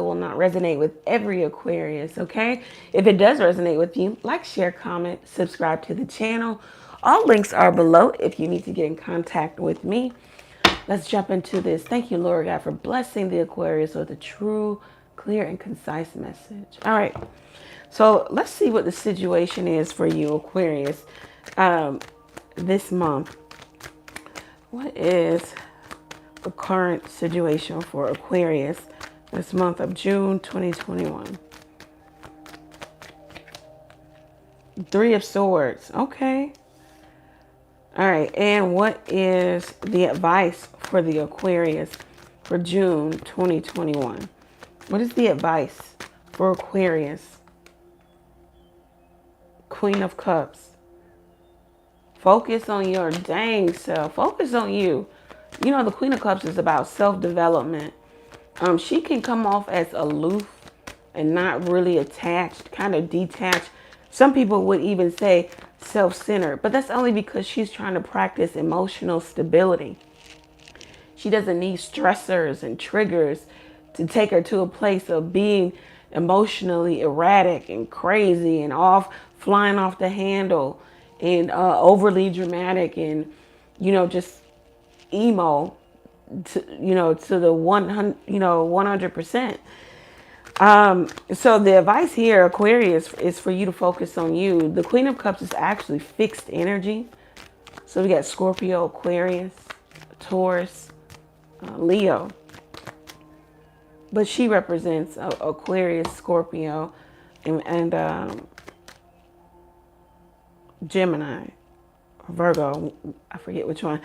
will not resonate with every Aquarius, okay? If it does resonate with you, like, share, comment, subscribe to the channel. All links are below if you need to get in contact with me. Let's jump into this. Thank you, Lord God, for blessing the Aquarius with a true, clear, and concise message. All right. So let's see what the situation is for you, Aquarius, this month. What is the current situation for Aquarius this month of June 2021? Three of Swords. Okay. All right. And what is the advice for the Aquarius for June 2021? What is the advice for Aquarius? Queen of Cups. Focus on your dang self. Focus on you. You know, the Queen of Cups is about self-development. She can come off as aloof and not really attached, kind of detached. Some people would even say self-centered, but that's only because she's trying to practice emotional stability. She doesn't need stressors and triggers to take her to a place of being emotionally erratic and crazy and flying off the handle and overly dramatic and, just emo to the 100%. So the advice here, Aquarius, is for you to focus on you. The Queen of Cups is actually fixed energy. So we got Scorpio, Aquarius, Taurus, Leo. But she represents Aquarius, Scorpio, and Gemini, Virgo. I forget which one.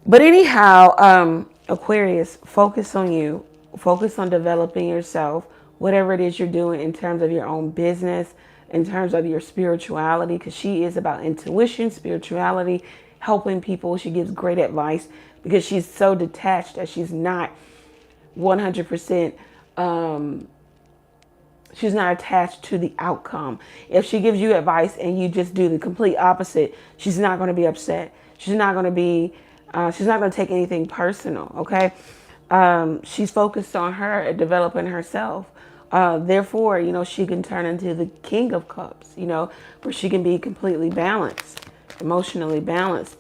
But anyhow, Aquarius, focus on you. Focus on developing yourself, whatever it is you're doing in terms of your own business, in terms of your spirituality, because she is about intuition, spirituality, helping people. She gives great advice because she's so detached that she's not 100%, she's not attached to the outcome. If she gives you advice and you just do the complete opposite, she's not going to be upset. She's not going to take anything personal, okay? She's focused on her developing herself. Therefore, she can turn into the King of Cups, where she can be completely balanced, emotionally balanced.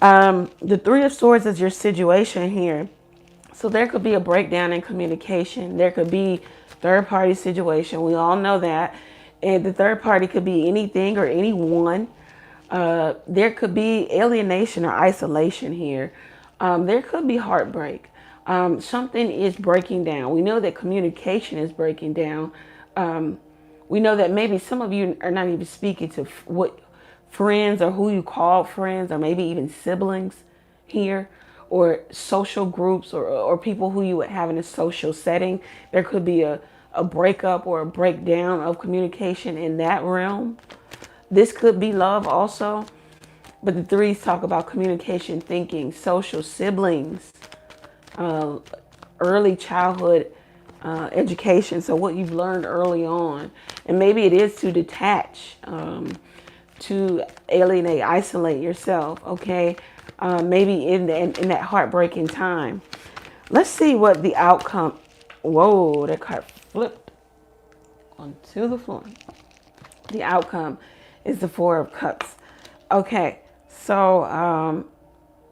The Three of Swords is your situation here. So there could be a breakdown in communication. There could be third-party situation. We all know that. And the third party could be anything or anyone. There could be alienation or isolation here. There could be heartbreak. Something is breaking down. We know that communication is breaking down. We know that maybe some of you are not even speaking to what friends or who you call friends, or maybe even siblings here, or social groups, or people who you would have in a social setting. There could be a breakup or a breakdown of communication in that realm. This could be love also. But the threes talk about communication, thinking, social, siblings, early childhood education. So what you've learned early on. And maybe it is to detach, to alienate, isolate yourself, okay? Maybe in that heartbreaking time. Let's see what the outcome. Whoa, that card flipped onto the floor. The outcome is the Four of Cups. Okay, so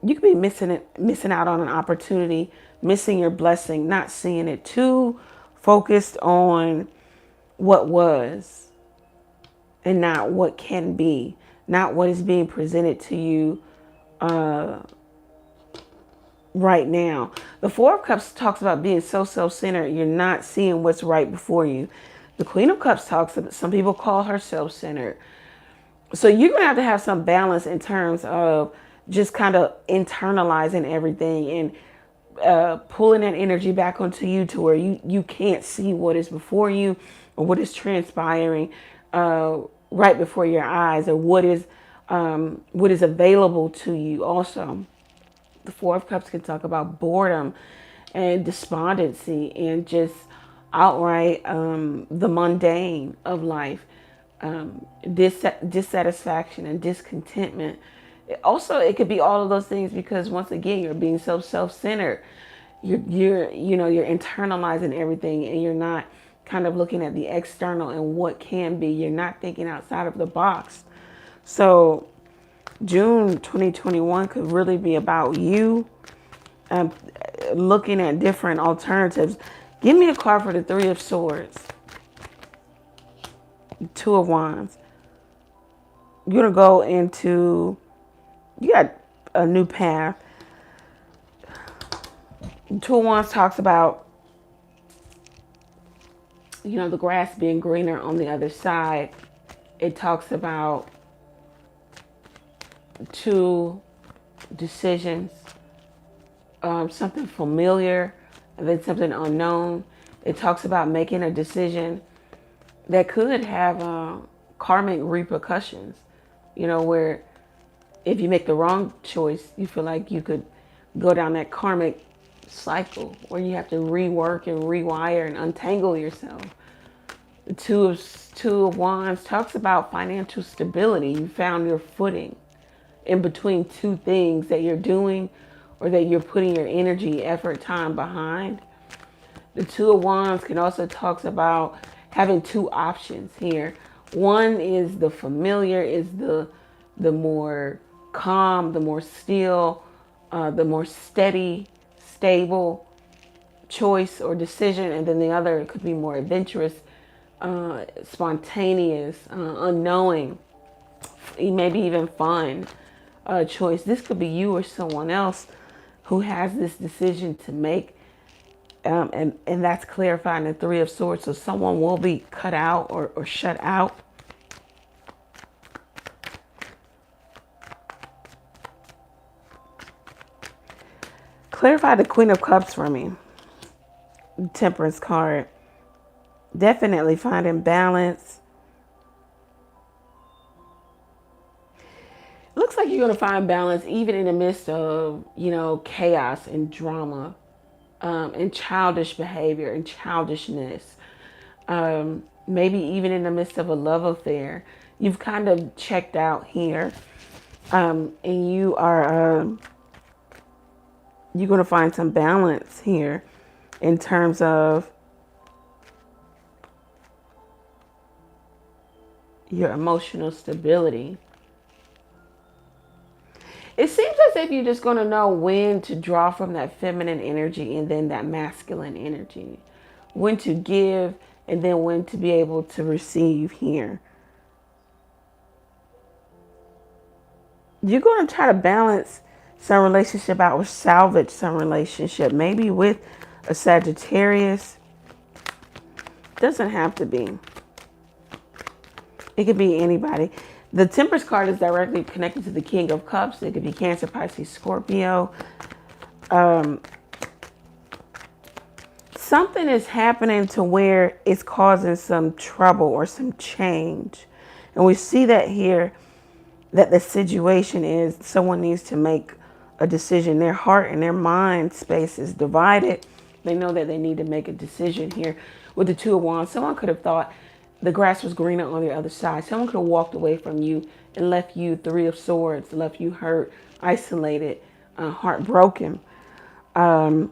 you could be missing out on an opportunity, missing your blessing, not seeing it, too focused on what was and not what can be, not what is being presented to you right now. The Four of Cups talks about being so self-centered, you're not seeing what's right before you. The Queen of Cups talks about, some people call her self-centered. So you're going to have some balance in terms of just kind of internalizing everything and pulling that energy back onto you to where you can't see what is before you or what is transpiring right before your eyes, or what is available to you also. The Four of Cups can talk about boredom and despondency and just outright the mundane of life, dissatisfaction and discontentment. It could be all of those things because, once again, you're being so self-centered. you're internalizing everything, and you're not kind of looking at the external and what can be. You're not thinking outside of the box. So June 2021 could really be about you um, looking at different alternatives. Give me a card for the Three of Swords, Two of Wands. You're going to go into, you got a new path. Two of Wands talks about, the grass being greener on the other side. It talks about two decisions, something familiar and then something unknown. It talks about making a decision that could have karmic repercussions, where if you make the wrong choice, you feel like you could go down that karmic cycle where you have to rework and rewire and untangle yourself. The Two of Wands talks about financial stability. You found your footing in between two things that you're doing or that you're putting your energy, effort, time behind. The Two of Wands can also talk about having two options here. One is the familiar, is the more calm, the more still, the more steady, stable choice or decision, and then the other could be more adventurous, spontaneous, unknowing, maybe even fun choice. This could be you or someone else who has this decision to make, and that's clarified in the Three of Swords. So someone will be cut out or shut out. Clarify the Queen of Cups for me. Temperance card. Definitely finding balance. Looks like you're going to find balance even in the midst of, chaos and drama, and childish behavior and childishness. Maybe even in the midst of a love affair. You've kind of checked out here, and you are you're going to find some balance here in terms of your emotional stability. It seems as if you're just going to know when to draw from that feminine energy and then that masculine energy. When to give and then when to be able to receive here. You're going to try to balance some relationship out, or salvage some relationship. Maybe with a Sagittarius. Doesn't have to be. It could be anybody. The Temperance card is directly connected to the King of Cups. It could be Cancer, Pisces, Scorpio. Something is happening to where it's causing some trouble or some change. And we see that here, that the situation is someone needs to make a decision. Their heart and their mind space is divided. They know that they need to make a decision here. With the Two of Wands, someone could have thought the grass was greener on the other side. Someone could have walked away from you and left you Three of Swords, left you hurt, isolated, heartbroken. But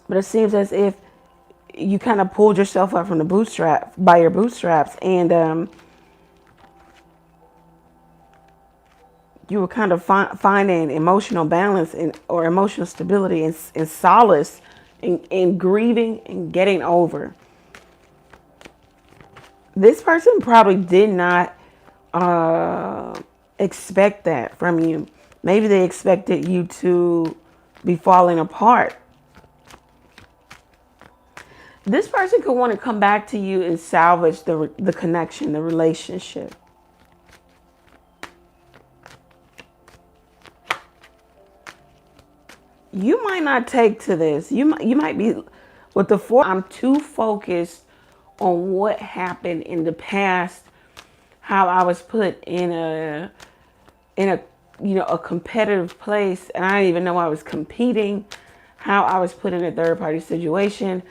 it seems as if you kind of pulled yourself up from the by your bootstraps, and you were kind of finding emotional balance or emotional stability and solace in grieving and getting over. This person probably did not expect that from you. Maybe they expected you to be falling apart. This person could want to come back to you and salvage the connection, the relationship. You might not take to this. You might be with the Four. I'm too focused on what happened in the past, how I was put in a competitive place, and I didn't even know I was competing, how I was put in a third party situation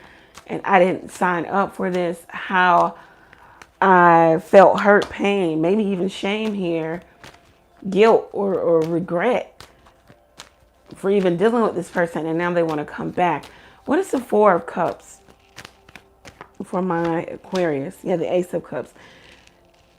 and I didn't sign up for this, how I felt hurt, pain, maybe even shame here, guilt or regret. for even dealing with this person, and now they want to come back. What is the Four of Cups for my Aquarius? Yeah, the Ace of Cups.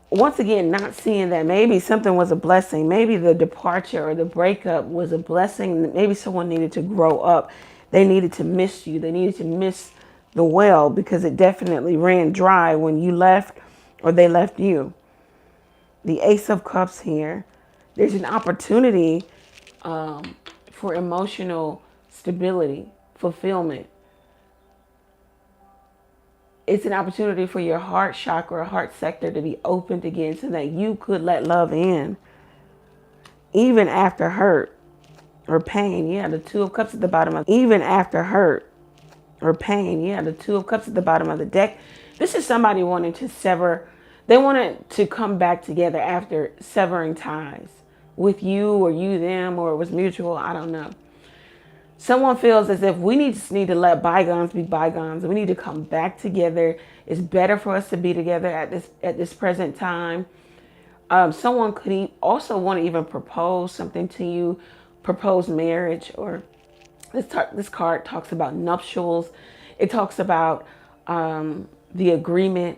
Once again, not seeing that maybe something was a blessing. Maybe the departure or the breakup was a blessing. Maybe someone needed to grow up. They needed to miss you. They needed to miss the well, because it definitely ran dry when you left or they left you. The Ace of Cups here. There's an opportunity for emotional stability, fulfillment. It's an opportunity for your heart chakra, heart sector to be opened again so that you could let love in, even after hurt or pain. Yeah, the Two of Cups at the bottom of, even after hurt or pain. Yeah, the Two of Cups at the bottom of the deck. This is somebody wanting to sever. They wanted to come back together after severing ties with you, or you them, or it was mutual. I don't know. Someone feels as if we just need to let bygones be bygones. We need to come back together. It's better for us to be together at this present time. Someone could also want to even propose something to you, propose marriage, or this card talks about nuptials. It talks about the agreement,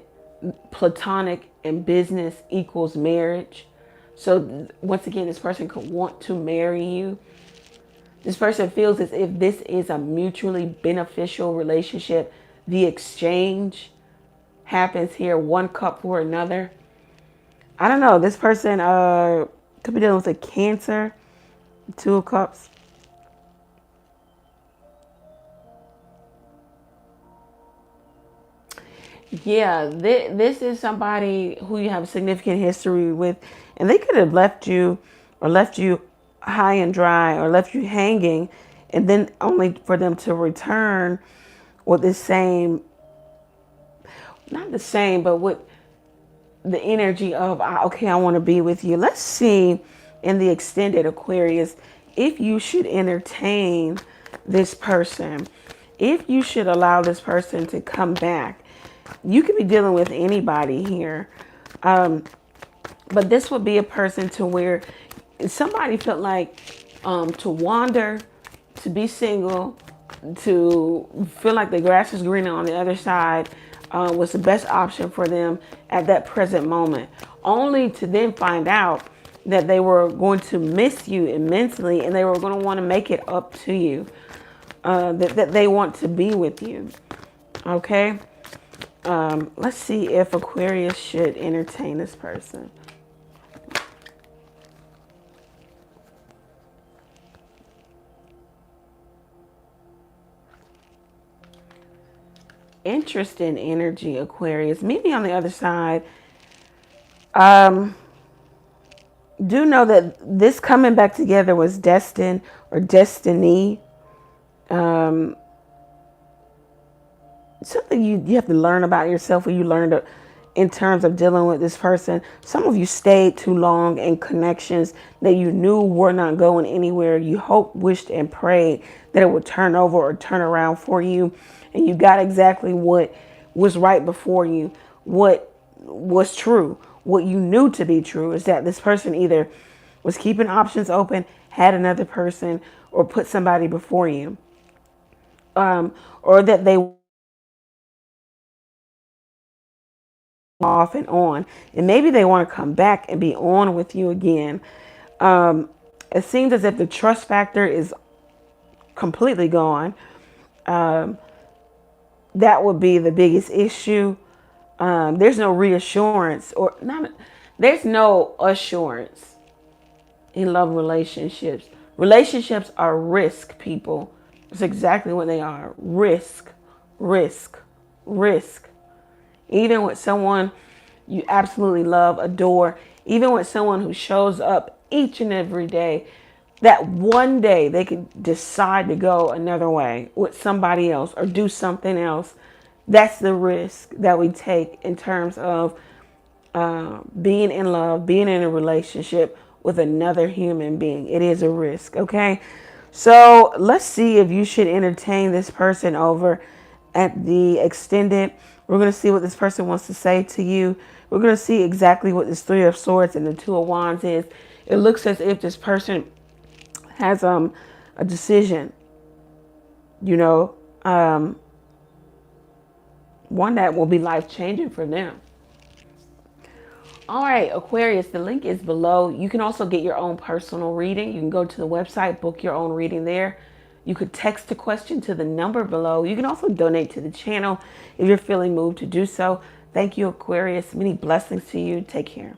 platonic and business equals marriage. So once again, this person could want to marry you. This person feels as if this is a mutually beneficial relationship. The exchange happens here, one cup for another. I don't know. This person could be dealing with a Cancer, Two of Cups. Yeah, this is somebody who you have significant history with, and they could have left you high and dry, or left you hanging, and then only for them to return with the same, not the same, but with the energy of, okay, I want to be with you. Let's see in the extended Aquarius if you should entertain this person, if you should allow this person to come back. You could be dealing with anybody here. But this would be a person to where somebody felt like to wander, to be single, to feel like the grass is greener on the other side was the best option for them at that present moment. Only to then find out that they were going to miss you immensely, and they were going to want to make it up to you, that they want to be with you. Okay? Let's see if Aquarius should entertain this person. Interesting energy, Aquarius. Meet me on the other side. Do know that this coming back together was destined or destiny. Something you have to learn about yourself, or you learned in terms of dealing with this person. Some of you stayed too long in connections that you knew were not going anywhere. You hoped, wished, and prayed that it would turn over or turn around for you. And you got exactly what was right before you, what was true. What you knew to be true is that this person either was keeping options open, had another person, or put somebody before you. Or that they off and on, and maybe they want to come back and be on with you again. It seems as if the trust factor is completely gone. That would be the biggest issue. There's no reassurance, or not. There's no assurance in love relationships. Relationships are risk, people. It's exactly what they are. Risk, risk, risk. Even with someone you absolutely love, adore, even with someone who shows up each and every day, that one day they could decide to go another way with somebody else or do something else. That's the risk that we take in terms of being in love, being in a relationship with another human being. It is a risk, okay? So let's see if you should entertain this person over at the extended. We're going to see what this person wants to say to you. We're going to see exactly what this Three of Swords and the Two of Wands is. It looks as if this person has a a decision, you know, one that will be life-changing for them. All right, Aquarius, the link is below. You can also get your own personal reading. You can go to the website, book your own reading there. You could text a question to the number below. You can also donate to the channel if you're feeling moved to do so. Thank you, Aquarius. Many blessings to you. Take care.